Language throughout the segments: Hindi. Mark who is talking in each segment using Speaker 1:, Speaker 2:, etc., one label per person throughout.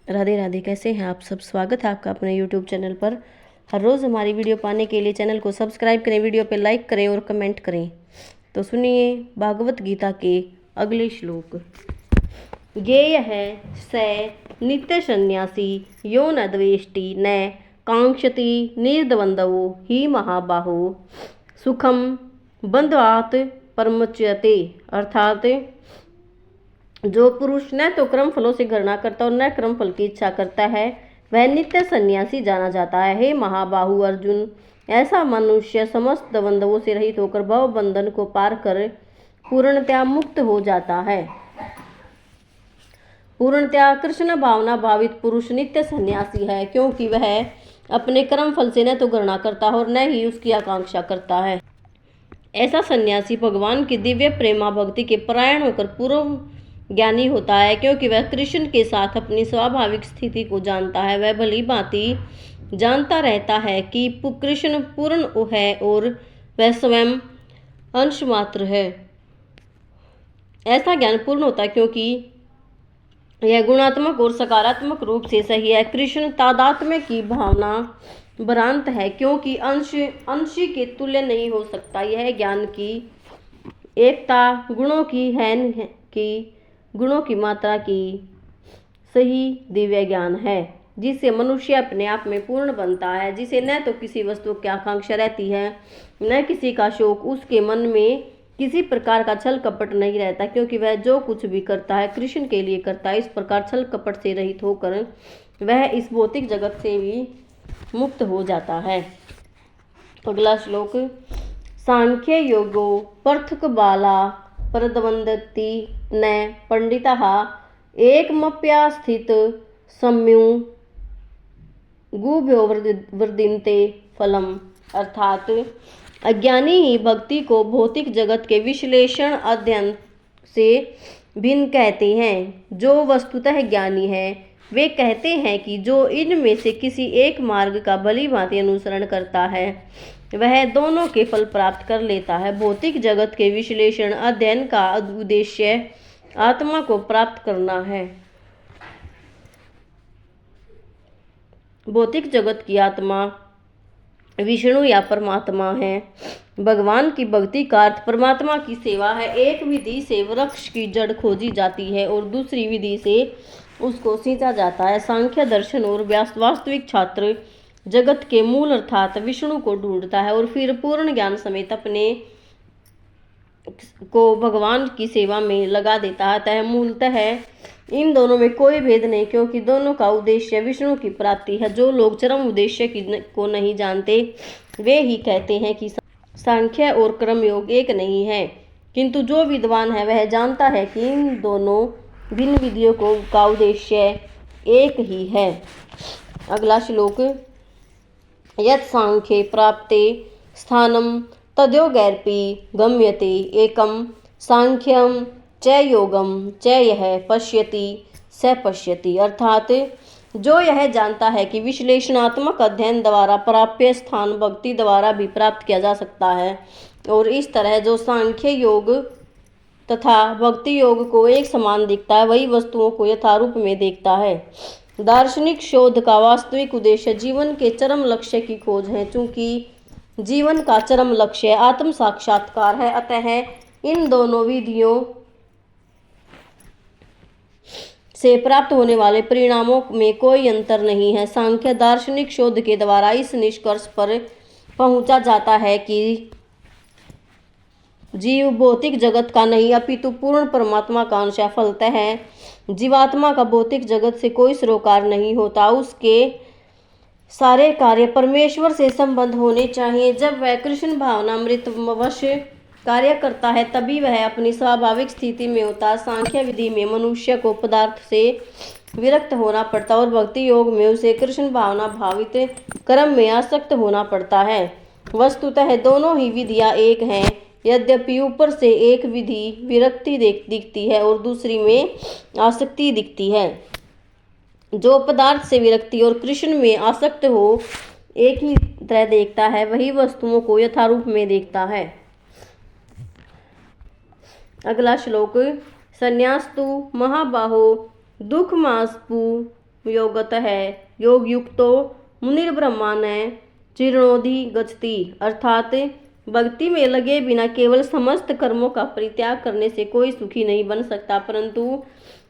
Speaker 1: राधे राधे। कैसे हैं आप सब? स्वागत है आपका अपने यूट्यूब चैनल पर। हर रोज़ हमारी वीडियो पाने के लिए चैनल को सब्सक्राइब करें, वीडियो पे लाइक करें और कमेंट करें। तो सुनिए भागवत गीता के अगले श्लोक। ज्ञेय है स नित्य सन्यासी यो न द्वेष्टि न कांक्षति निर्द्वंद्वो ही महाबाहो सुखम बंधवात परमुच्यते। अर्थात जो पुरुष न तो कर्म फलों से घृणा करता और न कर्म फल की इच्छा करता है वह नित्य सन्यासी जाना जाता है। हे महाबाहु अर्जुन, ऐसा मनुष्य समस्त द्वंद्वों से रहित होकर भव बंधन को पार कर पूर्णतया मुक्त हो जाता है। पूर्णतया कृष्ण भावना भावित पुरुष नित्य सन्यासी है, क्योंकि वह अपने कर्म फल से न तो घृणा करता है और न ही उसकी आकांक्षा करता है। ऐसा सन्यासी भगवान की दिव्य प्रेमा भक्ति के परायण होकर पूर्व ज्ञानी होता है, क्योंकि वह कृष्ण के साथ अपनी स्वाभाविक स्थिति को जानता है। वह भली भांति जानता रहता है कि कृष्ण पूर्ण है और वह स्वयं अंश मात्र है। ऐसा ज्ञान पूर्ण होता है क्योंकि यह गुणात्मक और सकारात्मक रूप से सही है। कृष्ण तादात्म्य की भावना भ्रांत है, क्योंकि अंशी के तुल्य नहीं हो सकता। यह ज्ञान की एकता गुणों की मात्रा की सही दिव्य ज्ञान है, जिससे मनुष्य अपने आप में पूर्ण बनता है, जिसे न तो किसी वस्तु की आकांक्षा रहती है न किसी का शोक। उसके मन में किसी प्रकार का छल कपट नहीं रहता, क्योंकि वह जो कुछ भी करता है कृष्ण के लिए करता है। इस प्रकार छल कपट से रहित होकर वह इस भौतिक जगत से भी मुक्त हो जाता है। अगला श्लोक। सांख्य योगो पर्थक बाला परद्वंदति न पंडितः एकमप्यास्थित सम्यु गुभ्योर्वर्धिन्ते फलम। अर्थात अज्ञानी ही भक्ति को भौतिक जगत के विश्लेषण अध्ययन से भिन्न कहते हैं। जो वस्तुतः ज्ञानी है वे कहते हैं कि जो इनमें से किसी एक मार्ग का भली भांति अनुसरण करता है वह दोनों के फल प्राप्त कर लेता है। भौतिक जगत के विश्लेषण अध्ययन का उद्देश्य आत्मा को प्राप्त करना है। भौतिक जगत की आत्मा विष्णु या परमात्मा है। भगवान की भक्ति का अर्थ परमात्मा की सेवा है। एक विधि से वृक्ष की जड़ खोजी जाती है और दूसरी विधि से उसको सींचा जाता है। सांख्य दर्शन और वास्तविक छात्र जगत के मूल अर्थात विष्णु को ढूंढता है और फिर पूर्ण ज्ञान समेत अपने को भगवान की सेवा में लगा देता है। अतः मूलतः इन दोनों में कोई भेद नहीं, क्योंकि दोनों का उद्देश्य विष्णु की प्राप्ति है। जो लोग चरम उद्देश्य को नहीं जानते वे ही कहते हैं कि सांख्य और कर्मयोग एक नहीं है, किंतु जो विद्वान है वह जानता है कि इन दोनों भिन्न विधियों का उद्देश्य एक ही है। अगला श्लोक। यत् सांख्ये प्राप्ते स्थानं तद्योगैरपि गम्यते एकं सांख्यं च योगम च यह पश्यति स पश्यति। अर्थात जो यह जानता है कि विश्लेषणात्मक अध्ययन द्वारा प्राप्य स्थान भक्ति द्वारा भी प्राप्त किया जा सकता है, और इस तरह जो सांख्य योग तथा भक्ति योग को एक समान दिखता है वही वस्तुओं को यथारूप में देखता है। दार्शनिक शोध का वास्तविक उद्देश्य जीवन के चरम लक्ष्य की खोज है। चूंकि जीवन का चरम लक्ष्य आत्म साक्षात्कार है, अतः इन दोनों विधियों से प्राप्त होने वाले परिणामों में कोई अंतर नहीं है। सांख्य दार्शनिक शोध के द्वारा इस निष्कर्ष पर पहुंचा जाता है कि जीव भौतिक जगत का नहीं अपितु पूर्ण परमात्मा का अंश है। फलतः जीवात्मा का भौतिक जगत से कोई सरोकार नहीं होता। उसके सारे कार्य परमेश्वर से संबंध होने चाहिए। जब वह कृष्ण भावनामृतवश कार्य करता है तभी वह अपनी स्वाभाविक स्थिति में होता है। सांख्य विधि में मनुष्य को पदार्थ से विरक्त होना पड़ता और भक्ति योग में उसे कृष्ण भावना भावित कर्म में आसक्त होना पड़ता है। वस्तुतः दोनों ही विधियां एक हैं, यद्यपि ऊपर से एक विधि विरक्ति दिखती है और दूसरी में आसक्ति दिखती है। जो पदार्थ से विरक्ति और कृष्ण में आसक्त हो एक ही तरह देखता है वही वस्तुओं को यथारूप में देखता है। अगला श्लोक। संन्यास्तु महाबाहो दुःखमास्पु योगतः योग युक्तो मुनिर्ब्रह्मा न चिरणोधि गच्छति, अर्थात भक्ति में लगे बिना केवल समस्त कर्मों का परित्याग करने से कोई सुखी नहीं बन सकता, परंतु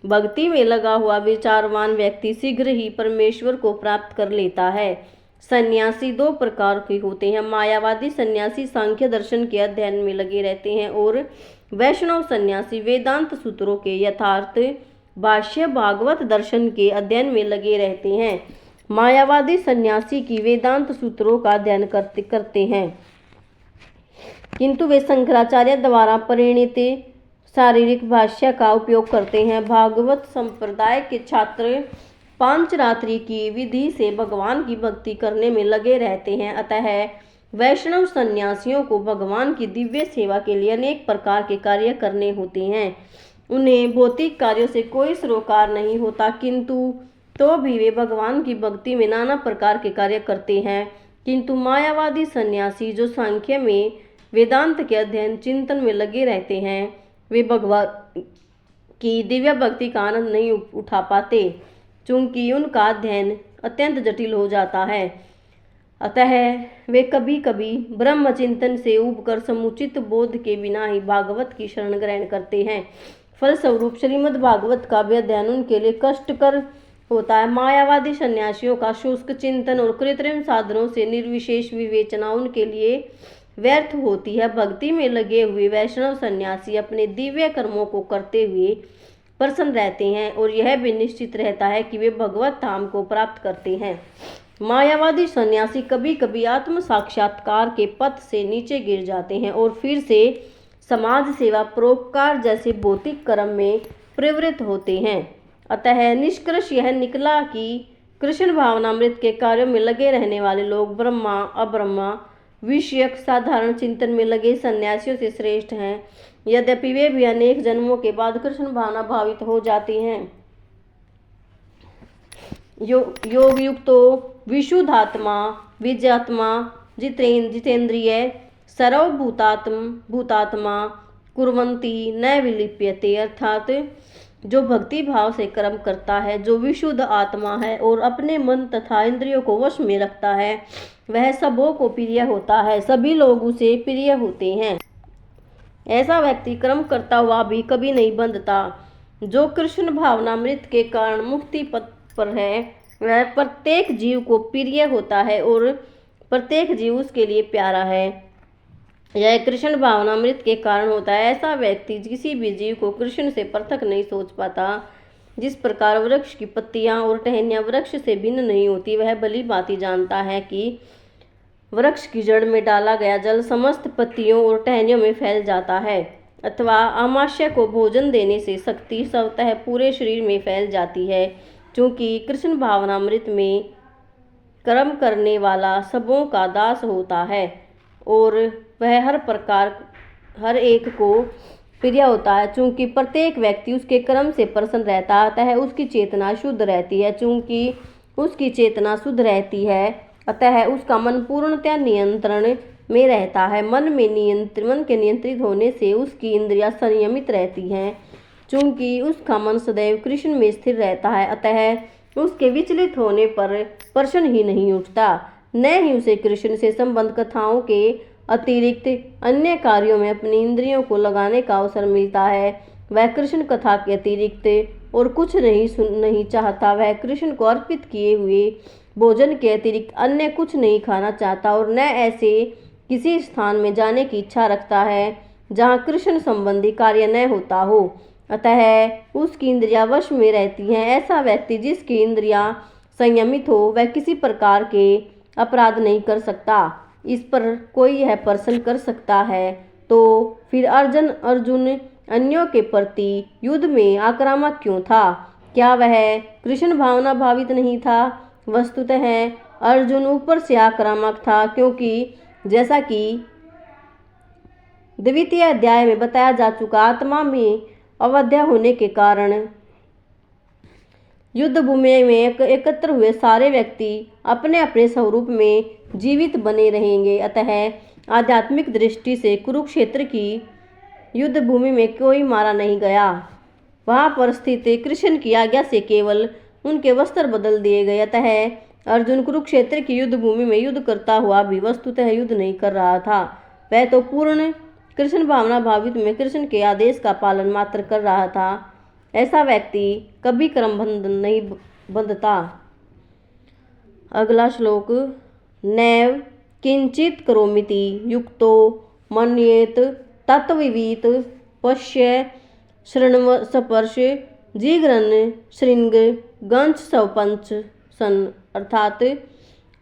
Speaker 1: भक्ति में लगा हुआ विचारवान व्यक्ति शीघ्र ही परमेश्वर को प्राप्त कर लेता है। सन्यासी दो प्रकार के होते हैं। मायावादी सन्यासी सांख्य दर्शन के अध्ययन में लगे रहते हैं और वैष्णव सन्यासी वेदांत सूत्रों के यथार्थ भाष्य भागवत दर्शन के अध्ययन में लगे रहते हैं। मायावादी सन्यासी की वेदांत सूत्रों का अध्ययन करते हैं, किंतु वे शंकराचार्य द्वारा परिणीत शारीरिक भाष्य का उपयोग करते हैं। भागवत संप्रदाय के छात्र पांचरात्रि की विधि से भगवान की भक्ति करने में लगे रहते हैं। अतः वैष्णव सन्यासियों को भगवान की दिव्य सेवा के लिए अनेक प्रकार के कार्य करने होते हैं। उन्हें भौतिक कार्यों से कोई सरोकार नहीं होता, किंतु तो भी वे भगवान की भक्ति में नाना प्रकार के कार्य करते हैं। किंतु मायावादी सन्यासी जो सांख्य में वेदांत के अध्ययन चिंतन में लगे रहते हैं, वे भगवान की दिव्य भक्ति का आनंद नहीं उठा पाते, चूंकि उनका अध्ययन अत्यंत जटिल हो जाता है। अतः वे कभी कभी ब्रह्म चिंतन से उबकर समुचित बोध के बिना ही भागवत की शरण ग्रहण करते हैं। फलस्वरूप श्रीमद् भागवत का भी अध्ययन उनके लिए कष्टकर होता है। मायावादी सन्यासियों का शुष्क चिंतन और कृत्रिम साधनों से निर्विशेष विवेचना उनके लिए व्यर्थ होती है। भक्ति में लगे हुए वैष्णव सन्यासी अपने दिव्य कर्मों को करते हुए प्रसन्न रहते हैं और यह भी निश्चित रहता है कि वे भगवत धाम को प्राप्त करते हैं। मायावादी सन्यासी कभी कभी आत्म साक्षात्कार के पथ से नीचे गिर जाते हैं और फिर से समाज सेवा परोपकार जैसे भौतिक कर्म में प्रवृत्त होते हैं। अतः निष्कर्ष यह निकला कि कृष्ण भावनामृत के कार्यों में लगे रहने वाले लोग ब्रह्मा अब्रह्मा विषयक साधारण चिंतन में लगे सन्यासियों से श्रेष्ठ हैं, यद्यपि वे भी अनेक जन्मों के बाद कृष्ण भावना भावित हो जाते हैं। योग युक्तो विशुद्धात्मा विजयात्मा जितेंद्रिय सर्वभूतात्मा कुर्वन्ति न विलिप्यते, अर्थात जो भक्ति भाव से कर्म करता है, जो विशुद्ध आत्मा है और अपने मन तथा इंद्रियों को वश में रखता है, वह सबों को प्रिय होता है, सभी लोग उसे प्रिय होते हैं। ऐसा व्यक्ति कर्म करता हुआ भी कभी नहीं बंधता। जो कृष्ण भावनामृत के कारण मुक्ति पथ पर है, वह प्रत्येक जीव को प्रिय होता है और प्रत्येक जीव उसके लिए प्यारा है। यह कृष्ण भावनामृत के कारण होता है। ऐसा व्यक्ति किसी भी जीव को कृष्ण से पृथक नहीं सोच पाता। जिस प्रकार वृक्ष की पत्तियां और टहनियां वृक्ष से भिन्न नहीं होती, वह भली भांति जानता है कि वृक्ष की जड़ में डाला गया जल समस्त पत्तियों और टहनियों में फैल जाता है, अथवा आमाशय को भोजन देने से शक्ति स्वतः पूरे शरीर में फैल जाती है। क्योंकि कृष्ण भावनामृत में कर्म करने वाला सबों का दास होता है और वह हर एक को प्रिय होता है। चूंकि प्रत्येक व्यक्ति उसके कर्म से प्रसन्न रहता है, अतः उसकी चेतना शुद्ध रहती है। चूंकि उसकी चेतना शुद्ध रहती है, अतः उसका मन पूर्णतः नियंत्रण में रहता है। मन के नियंत्रित होने से उसकी इंद्रियां संयमित रहती हैं। चूंकि उसका मन सदैव कृष्ण में स्थिर रहता है, अतः उसके विचलित होने पर प्रश्न ही नहीं उठता। न ही उसे कृष्ण से संबंध कथाओं के अतिरिक्त अन्य कार्यों में अपनी इंद्रियों को लगाने का अवसर मिलता है। वह कृष्ण कथा के अतिरिक्त और कुछ नहीं चाहता। वह कृष्ण को अर्पित किए हुए भोजन के अतिरिक्त अन्य कुछ नहीं खाना चाहता और न ऐसे किसी स्थान में जाने की इच्छा रखता है जहाँ कृष्ण संबंधी कार्य न होता हो। अतः उसकी इंद्रियां वश में रहती हैं। ऐसा व्यक्ति जिसकी इंद्रियां संयमित हो, वह किसी प्रकार के अपराध नहीं कर सकता। इस पर कोई यह प्रश्न कर सकता है, तो फिर अर्जुन अन्यों के प्रति युद्ध में आक्रामक क्यों था? क्या वह कृष्ण भावना भावित नहीं था? वस्तुतः अर्जुन ऊपर से आक्रामक था, क्योंकि जैसा कि द्वितीय अध्याय में बताया जा चुका, आत्मा में अवध्या होने के कारण युद्ध भूमि में एकत्र हुए सारे व्यक्ति अपने अपने स्वरूप में जीवित बने रहेंगे। अतः आध्यात्मिक दृष्टि से कुरुक्षेत्र की युद्ध भूमि में कोई मारा नहीं गया। वहां पर स्थित कृष्ण की आज्ञा से केवल उनके वस्त्र बदल दिए गए। अतः अर्जुन कुरुक्षेत्र की युद्ध भूमि में युद्ध करता हुआ भी वस्तुतः युद्ध नहीं कर रहा था। वह तो पूर्ण कृष्ण भावना भावित में कृष्ण के आदेश का पालन मात्र कर रहा था। ऐसा व्यक्ति कभी कर्म बंधन नहीं बंधता। अगला श्लोक। नैव किंचित करोमीति युक्तो मन्येत तत्विवीत पश्य शृण्व स्पर्श जिघ्रन श्रृंग गंश सवपंच सन। अर्थात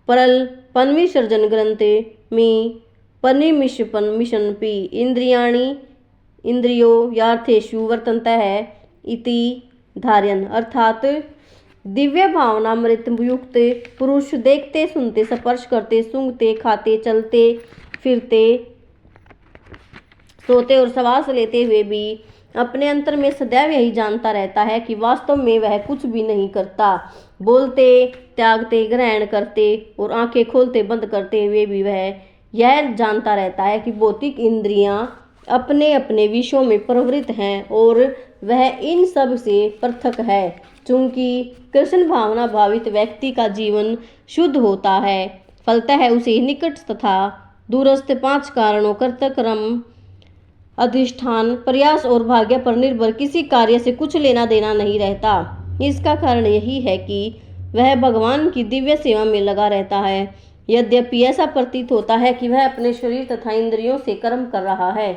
Speaker 1: परल पन्विसर्जन ग्रंथे मी पनिमिषपि इंद्रियाणि इंद्रियो यार्थेषु वर्तन्तः इति धारयन्। अर्थात दिव्य भावनामृत युक्त पुरुष देखते सुनते स्पर्श करते सूंघते खाते चलते फिरते सोते और श्वास लेते हुए भी अपने अंतर में सदैव यही जानता रहता है कि वास्तव में वह कुछ भी नहीं करता। बोलते त्यागते ग्रहण करते और आंखें खोलते बंद करते हुए भी वह यह जानता रहता है कि भौतिक इंद्रियां अपने अपने विषयों में प्रवृत्त हैं और वह इन सब से पृथक है। चूंकि कृष्ण भावना भावित व्यक्ति का जीवन शुद्ध होता है, फलतः उसे निकट तथा दूरस्थ 5 कारणों कर्तक्रम अधिष्ठान प्रयास और भाग्य पर निर्भर किसी कार्य से कुछ लेना देना नहीं रहता। इसका कारण यही है कि वह भगवान की दिव्य सेवा में लगा रहता है। यद्यपि ऐसा प्रतीत होता है कि वह अपने शरीर तथा इंद्रियों से कर्म कर रहा है,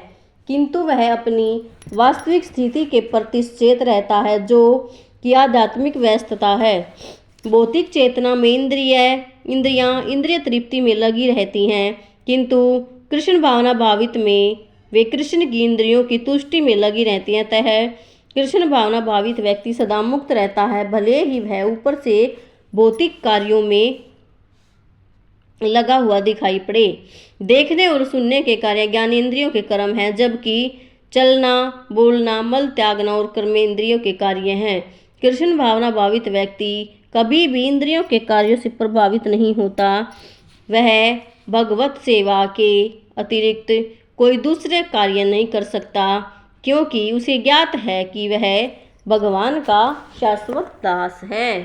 Speaker 1: किंतु वह अपनी वास्तविक स्थिति के प्रति सचेत रहता है, जो कि आध्यात्मिक व्यस्तता है। भौतिक चेतना में इंद्रियां इंद्रिय तृप्ति में लगी रहती हैं, किंतु कृष्ण भावना भावित में वे कृष्ण की इंद्रियों की तुष्टि में लगी रहती हैं। अतः कृष्ण भावना भावित व्यक्ति सदा मुक्त रहता है, भले ही वह ऊपर से भौतिक कार्यों में लगा हुआ दिखाई पड़े। देखने और सुनने के कार्य ज्ञानेंद्रियों के कर्म हैं, जबकि चलना बोलना मल त्यागना और कर्मेंद्रियों के कार्य हैं। कृष्ण भावना भावित व्यक्ति कभी भी इंद्रियों के कार्यों से प्रभावित नहीं होता। वह भगवत सेवा के अतिरिक्त कोई दूसरे कार्य नहीं कर सकता, क्योंकि उसे ज्ञात है कि वह भगवान का शाश्वत दास है।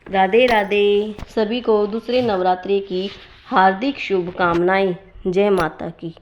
Speaker 1: राधे राधे। सभी को दूसरे नवरात्रि की हार्दिक शुभकामनाएं। जय माता की।